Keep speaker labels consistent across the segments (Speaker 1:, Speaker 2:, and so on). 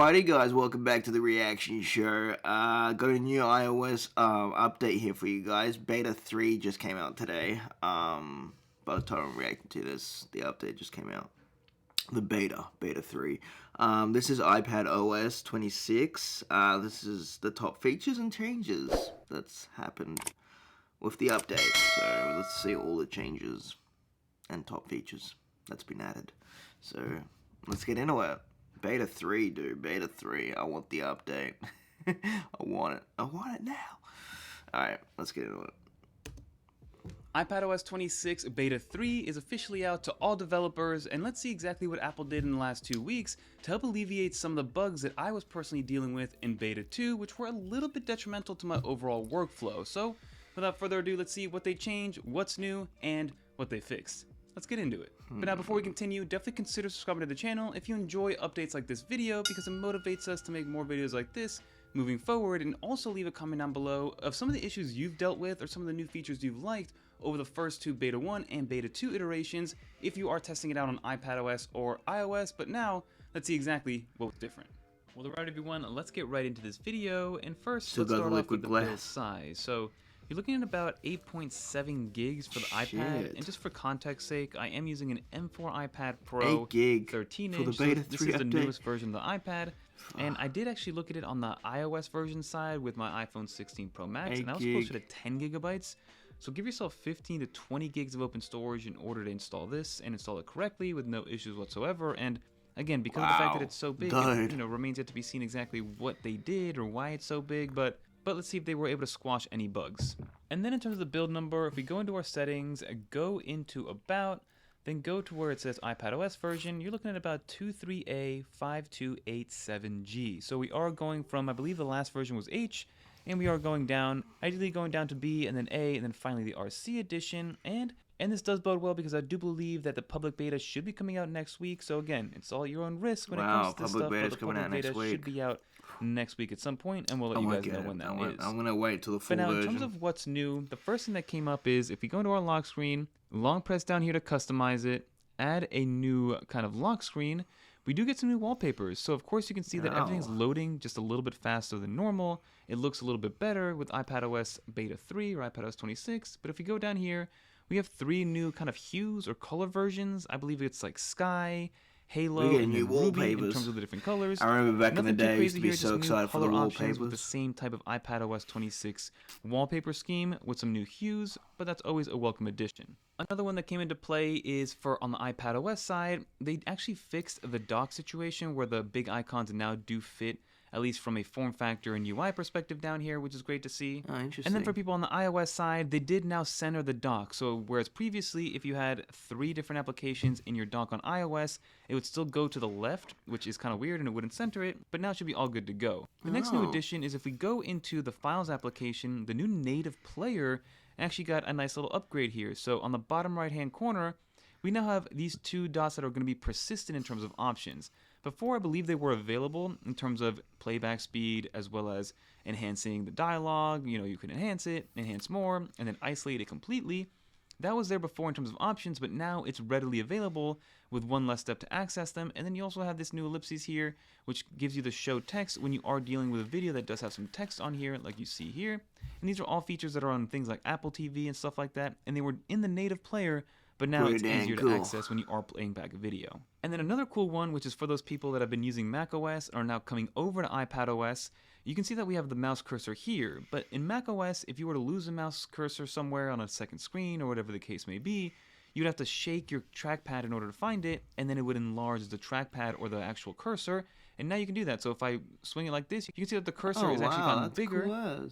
Speaker 1: Alrighty guys, welcome back to the reaction show. Got a new iOS update here for you guys. Beta 3 just came out today. By the time I'm reacting to this, the update just came out. The Beta 3. This is IOS26. This is the top features and changes that's happened with the update. So let's see all the changes and top features that's been added. So let's get into it. Beta 3, dude. Beta 3. I want the update. I want it. I want it now. Alright, let's get into it.
Speaker 2: iPadOS26 Beta 3 is officially out to all developers, and let's see exactly what Apple did in the last 2 weeks to help alleviate some of the bugs that I was personally dealing with in Beta 2, which were a little bit detrimental to my overall workflow. So, without further ado, let's see what they changed, what's new, and what they fixed. Let's get into it. But now before we continue, definitely consider subscribing to the channel if you enjoy updates like this video, because it motivates us to make more videos like this moving forward, and also leave a comment down below of some of the issues you've dealt with or some of the new features you've liked over the first 2 Beta 1 and Beta 2 iterations if you are testing it out on iPadOS or iOS. But now, let's see exactly what's different. Well, alright everyone, let's get right into this video, and first let's start off with the build size. So you're looking at about 8.7 gigs for the iPad, and just for context sake, I am using an M4 iPad Pro 13 inch, so this is the newest version of the iPad, and I did actually look at it on the iOS version side with my iPhone 16 Pro Max, and that was closer to 10 gigabytes. So give yourself 15 to 20 gigs of open storage in order to install this, and install it correctly with no issues whatsoever. And again, because of the fact that it's so big, it remains yet to be seen exactly what they did or why it's so big, but let's see if they were able to squash any bugs. And then in terms of the build number, if we go into our settings, go into About, then go to where it says iPadOS version, you're looking at about 23A5287G. So we are going from, I believe the last version was H, and we are going down, ideally going down to B, and then A, and then finally the RC edition. And this does bode well because I do believe that the public beta should be coming out next week. So again, it's all your own risk when it comes to this stuff, but the public beta should be out next week at some point, and we'll let you guys know when that is.
Speaker 1: I'm going to wait till the full
Speaker 2: version. But now,
Speaker 1: version.
Speaker 2: in terms of what's new, the first thing that came up is if we go into our lock screen, long press down here to customize it, add a new kind of lock screen, we do get some new wallpapers. So of course you can see that everything's loading just a little bit faster than normal. It looks a little bit better with iPadOS Beta 3 or iPadOS 26. But if we go down here, we have 3 new kind of hues or color versions. I believe it's like sky, halo, and new ruby in terms of the different colors.
Speaker 1: I remember back in the day, I used to be so excited for the wallpapers.
Speaker 2: With the same type of iPadOS 26 wallpaper scheme with some new hues, but that's always a welcome addition. Another one that came into play is for on the iPadOS side, they actually fixed the dock situation where the big icons now do fit, at least from a form factor and UI perspective down here, which is great to see.
Speaker 1: Oh, interesting.
Speaker 2: And then for people on the iOS side, they did now center the dock. So whereas previously, if you had 3 different applications in your dock on iOS, it would still go to the left, which is kind of weird and it wouldn't center it, but now it should be all good to go. The next new addition is if we go into the Files application, the new native player actually got a nice little upgrade here. So on the bottom right hand corner, we now have these 2 dots that are going to be persistent in terms of options. Before, I believe they were available in terms of playback speed as well as enhancing the dialogue. You could enhance it, enhance more, and then isolate it completely. That was there before in terms of options, but now it's readily available with one less step to access them. And then you also have this new ellipses here, which gives you the show text when you are dealing with a video that does have some text on here, like you see here. And these are all features that are on things like Apple TV and stuff like that, and they were in the native player, but now it's easier to access when you are playing back a video. And then another cool one, which is for those people that have been using macOS and are now coming over to iPadOS, you can see that we have the mouse cursor here. But in macOS, if you were to lose a mouse cursor somewhere on a second screen or whatever the case may be, you'd have to shake your trackpad in order to find it, and then it would enlarge the trackpad or the actual cursor. And now you can do that. So if I swing it like this, you can see that the cursor is actually gotten bigger,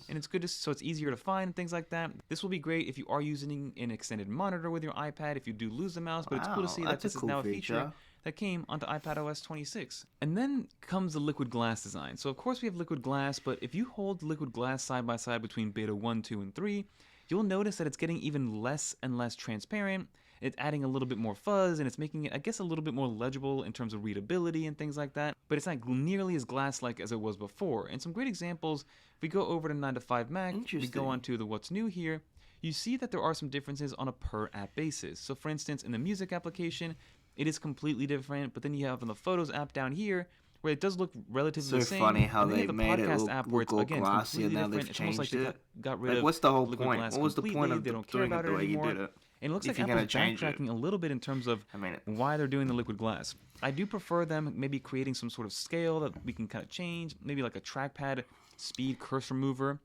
Speaker 2: and it's good so it's easier to find and things like that. This will be great if you are using an extended monitor with your iPad if you do lose the mouse, but it's cool to see that this is now a feature that came onto iPadOS 26. And then comes the liquid glass design. So of course we have liquid glass, but if you hold liquid glass side by side between Beta 1, 2, and 3, you'll notice that it's getting even less and less transparent. It's adding a little bit more fuzz, and it's making it, I guess, a little bit more legible in terms of readability and things like that, but it's not nearly as glass-like as it was before. And some great examples, if we go over to 9 to 5 Mac, we go on to the what's new here, you see that there are some differences on a per app basis. So for instance, in the music application, it is completely different, but then you have in the Photos app down here, where it does look relatively the
Speaker 1: So
Speaker 2: same.
Speaker 1: funny how
Speaker 2: And then you
Speaker 1: they
Speaker 2: have the
Speaker 1: made it
Speaker 2: podcast app where
Speaker 1: look
Speaker 2: it's
Speaker 1: all
Speaker 2: again
Speaker 1: glassy, and
Speaker 2: completely
Speaker 1: now
Speaker 2: different.
Speaker 1: they've
Speaker 2: It's almost like
Speaker 1: changed
Speaker 2: they
Speaker 1: it.
Speaker 2: got rid
Speaker 1: Like,
Speaker 2: of
Speaker 1: what's the whole
Speaker 2: liquid
Speaker 1: point?
Speaker 2: glass
Speaker 1: What was the point
Speaker 2: completely.
Speaker 1: of
Speaker 2: They don't care
Speaker 1: doing it
Speaker 2: about
Speaker 1: the
Speaker 2: it
Speaker 1: way you
Speaker 2: anymore.
Speaker 1: did it?
Speaker 2: And it looks
Speaker 1: If
Speaker 2: like
Speaker 1: you're
Speaker 2: Apple's
Speaker 1: gonna change it,
Speaker 2: backtracking a little bit in terms of
Speaker 1: I mean,
Speaker 2: why they're doing the liquid glass. I do prefer them maybe creating some sort of scale that we can kind of change, maybe like a trackpad speed cursor mover,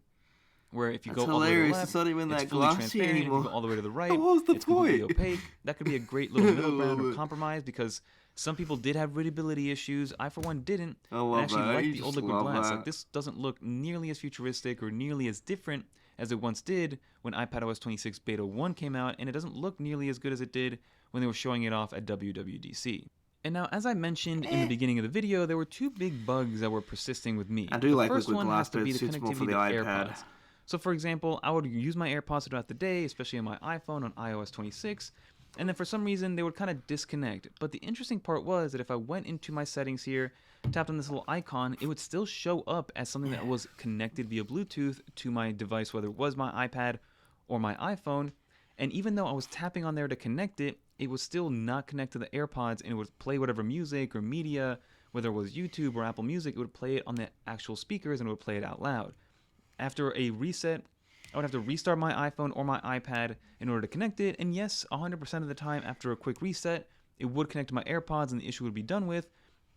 Speaker 2: where if you
Speaker 1: that's
Speaker 2: go all the way to the
Speaker 1: hilarious. It's
Speaker 2: left,
Speaker 1: not even
Speaker 2: it's
Speaker 1: that
Speaker 2: fully
Speaker 1: glassy
Speaker 2: transparent. If you
Speaker 1: anymore.
Speaker 2: go all the way to the right,
Speaker 1: What was the
Speaker 2: it's completely
Speaker 1: point?
Speaker 2: opaque. That could be a great little middle ground or compromise because some people did have readability issues. I, for one, didn't.
Speaker 1: I
Speaker 2: And
Speaker 1: love
Speaker 2: actually
Speaker 1: that.
Speaker 2: liked
Speaker 1: You
Speaker 2: the old
Speaker 1: just
Speaker 2: liquid
Speaker 1: love
Speaker 2: glass.
Speaker 1: that.
Speaker 2: Like, this doesn't look nearly as futuristic or nearly as different as it once did when iPadOS 26 Beta 1 came out, and it doesn't look nearly as good as it did when they were showing it off at WWDC. And now, as I mentioned in the beginning of the video, there were two big bugs that were persisting with me.
Speaker 1: I do
Speaker 2: The
Speaker 1: like
Speaker 2: first
Speaker 1: liquid
Speaker 2: one
Speaker 1: glass,
Speaker 2: has to
Speaker 1: but
Speaker 2: be
Speaker 1: it
Speaker 2: the
Speaker 1: suits more for
Speaker 2: connectivity
Speaker 1: the
Speaker 2: to
Speaker 1: iPad.
Speaker 2: AirPods. So, for example, I would use my AirPods throughout the day, especially on my iPhone on iOS 26, and then for some reason they would kind of disconnect. But the interesting part was that if I went into my settings here, tapped on this little icon, it would still show up as something that was connected via Bluetooth to my device, whether it was my iPad or my iPhone. And even though I was tapping on there to connect it, it was still not connected to the AirPods, and it would play whatever music or media, whether it was YouTube or Apple Music, it would play it on the actual speakers and it would play it out loud. After a reset, I would have to restart my iPhone or my iPad in order to connect it, and yes, 100% of the time after a quick reset, it would connect to my AirPods and the issue would be done with.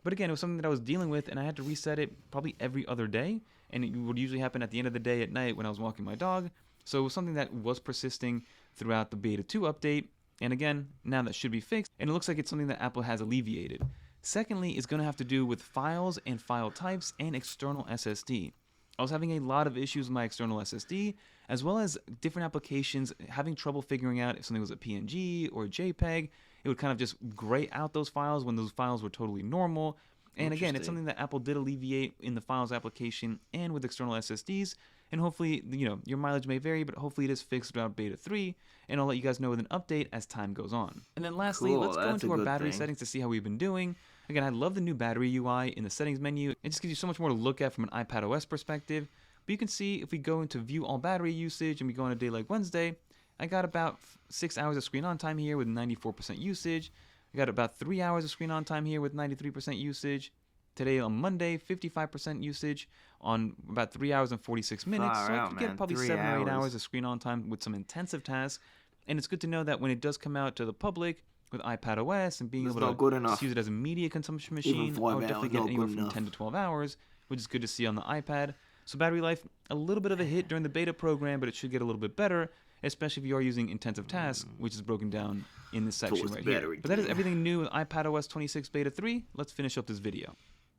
Speaker 2: But again, it was something that I was dealing with, and I had to reset it probably every other day, and it would usually happen at the end of the day at night when I was walking my dog. So it was something that was persisting throughout the Beta 2 update, and again, now that should be fixed, and it looks like it's something that Apple has alleviated. Secondly, it's going to have to do with files and file types and external SSD. I was having a lot of issues with my external SSD, as well as different applications having trouble figuring out if something was a PNG or a JPEG. It would kind of just gray out those files when those files were totally normal. And again, it's something that Apple did alleviate in the Files application and with external SSDs. And hopefully, your mileage may vary, but hopefully it is fixed throughout Beta 3. And I'll let you guys know with an update as time goes on. And then lastly,
Speaker 1: Cool,
Speaker 2: let's go
Speaker 1: that's
Speaker 2: into
Speaker 1: a
Speaker 2: our
Speaker 1: good
Speaker 2: battery
Speaker 1: thing.
Speaker 2: settings to see how we've been doing. Again, I love the new battery UI in the settings menu. It just gives you so much more to look at from an iPadOS perspective. But you can see if we go into view all battery usage and we go on a day like Wednesday, I got about 6 hours of screen on time here with 94% usage. I got about 3 hours of screen on time here with 93% usage. Today on Monday, 55% usage on about 3 hours and 46 minutes.
Speaker 1: Far
Speaker 2: So I
Speaker 1: out,
Speaker 2: could get
Speaker 1: man.
Speaker 2: probably
Speaker 1: 3
Speaker 2: 7 or 8
Speaker 1: hours.
Speaker 2: hours of screen on time with some intensive tasks. And it's good to know that when it does come out to the public with iPadOS and being
Speaker 1: That's
Speaker 2: able
Speaker 1: not
Speaker 2: to
Speaker 1: good
Speaker 2: just
Speaker 1: enough.
Speaker 2: use it as a media consumption machine,
Speaker 1: 5
Speaker 2: I would definitely
Speaker 1: hours,
Speaker 2: get
Speaker 1: not
Speaker 2: anywhere
Speaker 1: good
Speaker 2: from
Speaker 1: enough.
Speaker 2: 10 to 12 hours, which is good to see on the iPad. So battery life, a little bit of a hit during the beta program, but it should get a little bit better, especially if you are using intensive tasks, which is broken down in this section
Speaker 1: Towards
Speaker 2: right here.
Speaker 1: battery
Speaker 2: But that is
Speaker 1: drain.
Speaker 2: everything new with iPadOS 26 Beta 3. Let's finish up this video.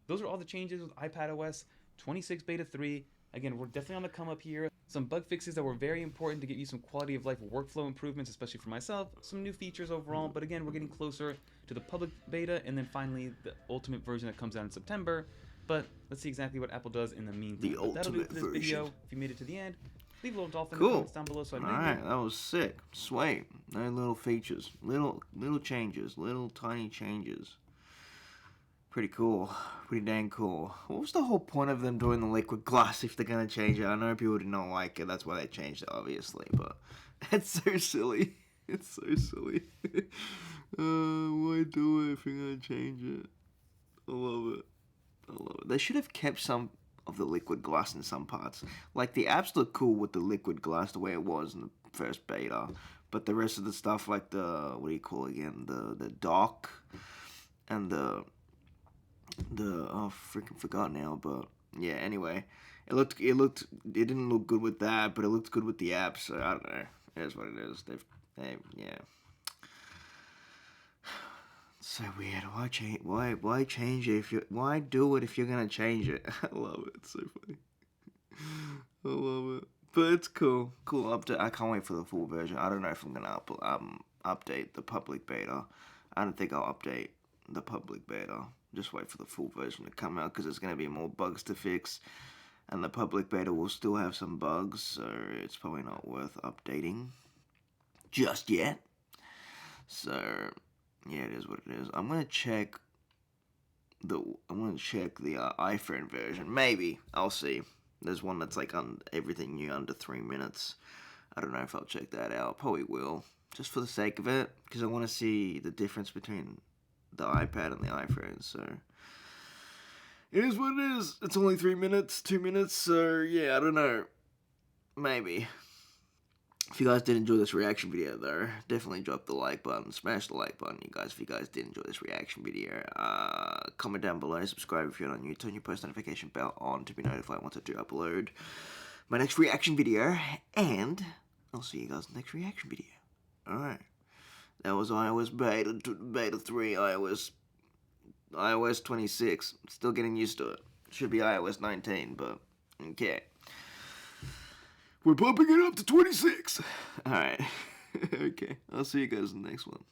Speaker 2: Those are all the changes with iPadOS 26 Beta 3. Again, we're definitely on the come up here. Some bug fixes that were very important to get you some quality of life workflow improvements, especially for myself. Some new features overall, but again, we're getting closer to the public beta and then finally the ultimate version that comes out in September. But let's see exactly what Apple does in the meantime.
Speaker 1: The
Speaker 2: But that'll do it
Speaker 1: ultimate
Speaker 2: for this video.
Speaker 1: version.
Speaker 2: If you made it to the end, leave a little dolphin in the
Speaker 1: Cool.
Speaker 2: comments down below so I know you.
Speaker 1: Alright, that was sick. Sweet. No little features. Little changes. Little tiny changes. Pretty cool. Pretty dang cool. What was the whole point of them doing the liquid glass if they're gonna change it? I know people did not like it. That's why they changed it, obviously. But it's so silly. It's so silly. Why do it if you're gonna change it? I love it. I love it. They should have kept some of the liquid glass in some parts. Like, the apps look cool with the liquid glass the way it was in the first beta. But the rest of the stuff, like the, what do you call it again? The dock and the oh, freaking forgot now, but yeah, anyway. It didn't look good with that, but it looked good with the apps, so I don't know. It is what it is. Yeah. So weird. Why change it why do it if you're gonna change it? I love it. It's so funny. I love it. But it's cool. Cool update. I can't wait for the full version. I don't know if I'm gonna update the public beta. I don't think I'll update the public beta. Just wait for the full version to come out because there's gonna be more bugs to fix. And the public beta will still have some bugs, so it's probably not worth updating just yet. So yeah, it is what it is. I'm gonna check the iPhone version. Maybe I'll see. There's one that's like on everything new under 3 minutes. I don't know if I'll check that out. Probably will, just for the sake of it, because I want to see the difference between the iPad and the iPhone. So It is what it is. It's only 3 minutes, 2 minutes, so yeah, I don't know. Maybe. If you guys did enjoy this reaction video, though, definitely drop the like button. Smash the like button, you guys, if you guys did enjoy this reaction video. Comment down below, subscribe if you're not new, turn your post notification bell on to be notified once I do upload my next reaction video, and I'll see you guys in the next reaction video. Alright. That was iOS Beta 3, iOS 26. Still getting used to it. Should be iOS 19, but okay. We're bumping it up to 26. Alright. Okay. I'll see you guys in the next one.